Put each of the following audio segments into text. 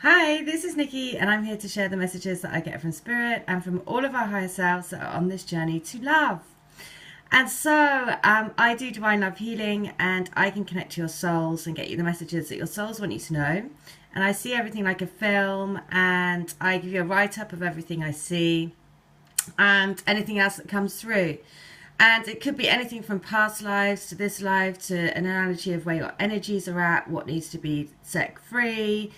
Hi, this is Nikki, and I'm here to share the messages that I get from Spirit and from all of our higher selves that are on this journey to love. And so, I do divine love healing, and I can connect to your souls and get you the messages that your souls want you to know. And I see everything like a film, and I give you a write up of everything I see and anything else that comes through. And it could be anything from past lives to this life to an analogy of where your energies are at, what needs to be set free,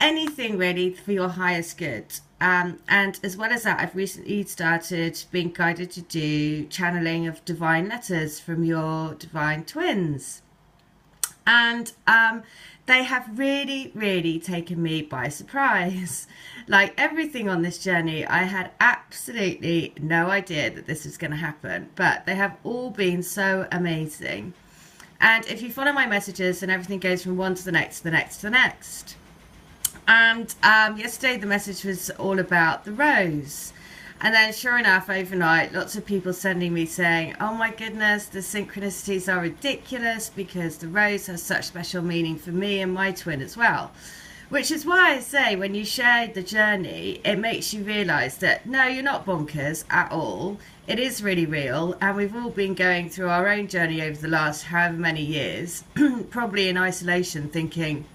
anything really for your highest good. And as well as that, I've recently started being guided to do channeling of divine letters from your divine twins. And they have really, really taken me by surprise. Like everything on this journey, I had absolutely no idea that this was going to happen, but they have all been so amazing. And if you follow my messages, then everything goes from one to the next, to the next, to the next. And yesterday the message was all about the rose. And then sure enough, overnight, lots of people sending me saying, oh my goodness, the synchronicities are ridiculous because the rose has such special meaning for me and my twin as well. Which is why I say when you share the journey, it makes you realise that no, you're not bonkers at all. It is really real, and we've all been going through our own journey over the last however many years, probably in isolation, thinking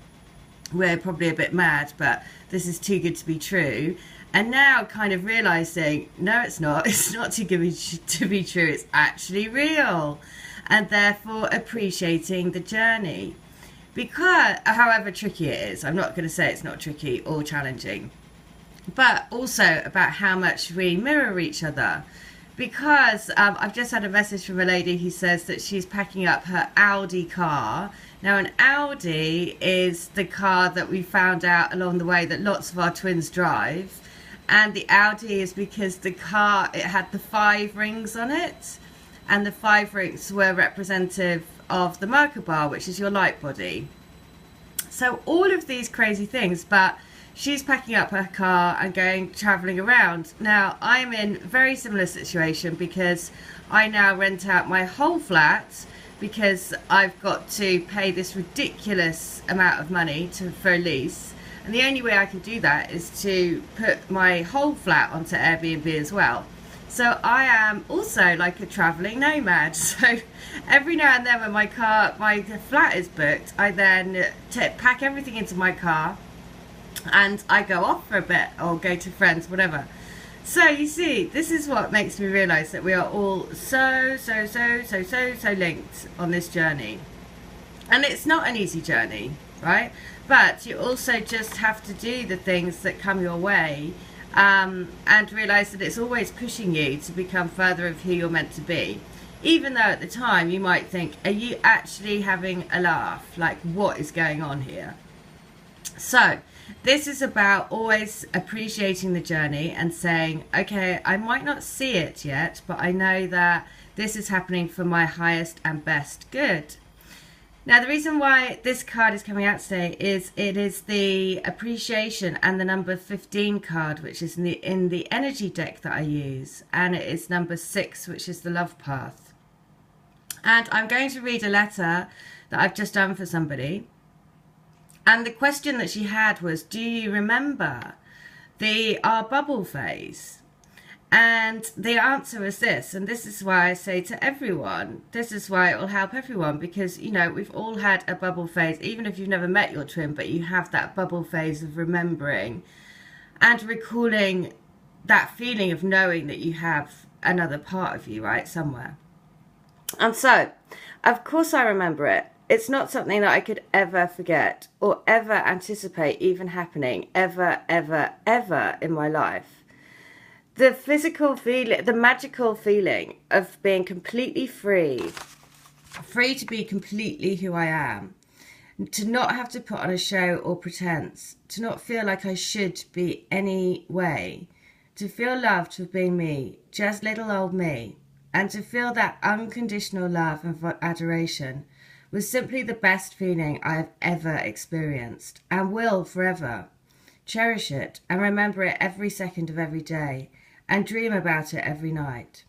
we're probably a bit mad, but this is too good to be true. And now kind of realising, no, it's not. It's not too good to be true. It's actually real. And therefore appreciating the journey. Because, however tricky it is, I'm not going to say it's not tricky or challenging. But also about how much we mirror each other. Because I've just had a message from a lady who says that she's packing up her Audi car. Now, an Audi is the car that we found out along the way that lots of our twins drive. And the Audi is because the car, it had the 5 rings on it. And the 5 rings were representative of the Merkaba, which is your light body. So all of these crazy things, but she's packing up her car and going travelling around. Now, I'm in a very similar situation because I now rent out my whole flat because I've got to pay this ridiculous amount of money for a lease. And the only way I can do that is to put my whole flat onto Airbnb as well. So I am also like a travelling nomad. So every now and then when my flat is booked, I then pack everything into my car and I go off for a bit or go to friends, whatever. So you see, this is what makes me realise that we are all so linked on this journey. And it's not an easy journey, right? But you also just have to do the things that come your way and realise that it's always pushing you to become further of who you're meant to be. Even though at the time you might think, are you actually having a laugh? Like, what is going on here? So this is about always appreciating the journey and saying, okay, I might not see it yet, but I know that this is happening for my highest and best good. Now, the reason why this card is coming out today is it is the appreciation and the number 15 card, which is in the energy deck that I use. And it is number 6, which is the love path. And I'm going to read a letter that I've just done for somebody. And the question that she had was, do you remember our bubble phase? And the answer is this, and this is why I say to everyone, this is why it will help everyone, because, you know, we've all had a bubble phase, even if you've never met your twin, but you have that bubble phase of remembering and recalling that feeling of knowing that you have another part of you, right, somewhere. And so, of course I remember it. It's not something that I could ever forget or ever anticipate even happening ever in my life. The physical feeling, the magical feeling of being completely free to be completely who I am, to not have to put on a show or pretense, to not feel like I should be any way, to feel loved for being me, just little old me, and to feel that unconditional love and adoration was simply the best feeling I have ever experienced and will forever. Cherish it and remember it every second of every day and dream about it every night.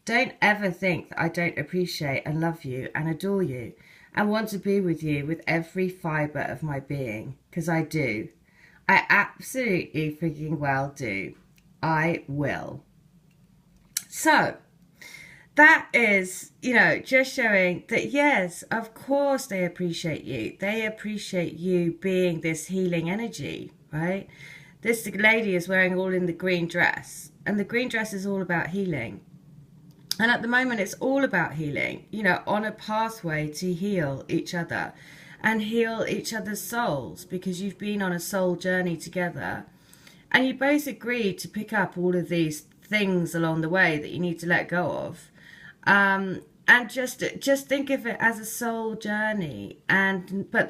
Don't ever think that I don't appreciate and love you and adore you and want to be with you with every fibre of my being, because I do. I absolutely freaking well do. I will. So, that is, just showing that, yes, of course they appreciate you. They appreciate you being this healing energy, right? This lady is wearing all in the green dress, and the green dress is all about healing. And at the moment, it's all about healing, on a pathway to heal each other and heal each other's souls, because you've been on a soul journey together and you both agreed to pick up all of these things along the way that you need to let go of. And just think of it as a soul journey, but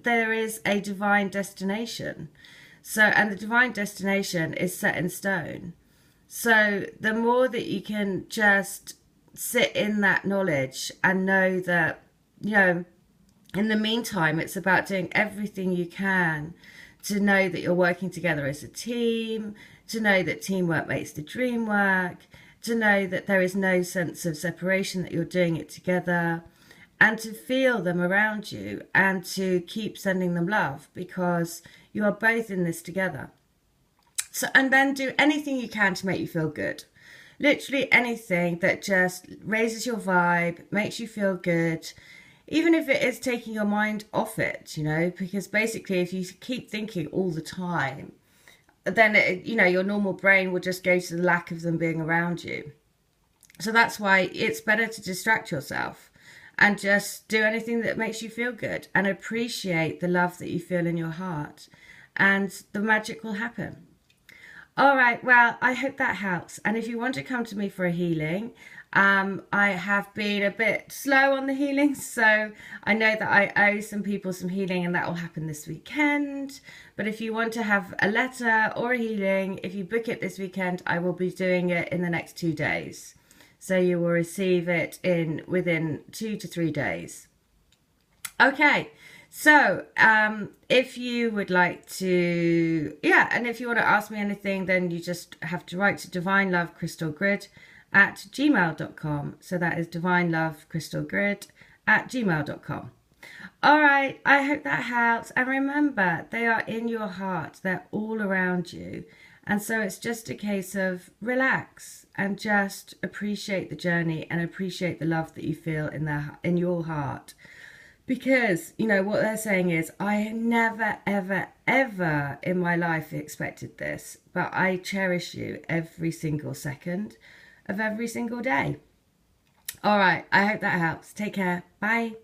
there is a divine destination. So, and the divine destination is set in stone. So the more that you can just sit in that knowledge and know that, in the meantime, it's about doing everything you can to know that you're working together as a team, to know that teamwork makes the dream work, to know that there is no sense of separation, that you're doing it together, and to feel them around you and to keep sending them love, because you are both in this together. So, and then do anything you can to make you feel good. Literally anything that just raises your vibe, makes you feel good, even if it is taking your mind off it, because basically if you keep thinking all the time, then, your normal brain will just go to the lack of them being around you. So that's why it's better to distract yourself and just do anything that makes you feel good and appreciate the love that you feel in your heart, and the magic will happen. All right, well, I hope that helps. And if you want to come to me for a healing, I have been a bit slow on the healing, so I know that I owe some people some healing, and that will happen this weekend. But if you want to have a letter or a healing, if you book it this weekend, I will be doing it in the next 2 days. So you will receive it within 2 to 3 days. Okay. So, if you would like to, and if you want to ask me anything, then you just have to write to divinelovecrystalgrid@gmail.com. So that is divinelovecrystalgrid@gmail.com. All right, I hope that helps. And remember, they are in your heart. They're all around you. And so it's just a case of relax and just appreciate the journey and appreciate the love that you feel in your heart. Because, what they're saying is, I never, ever, ever in my life expected this, but I cherish you every single second of every single day. All right, I hope that helps. Take care. Bye.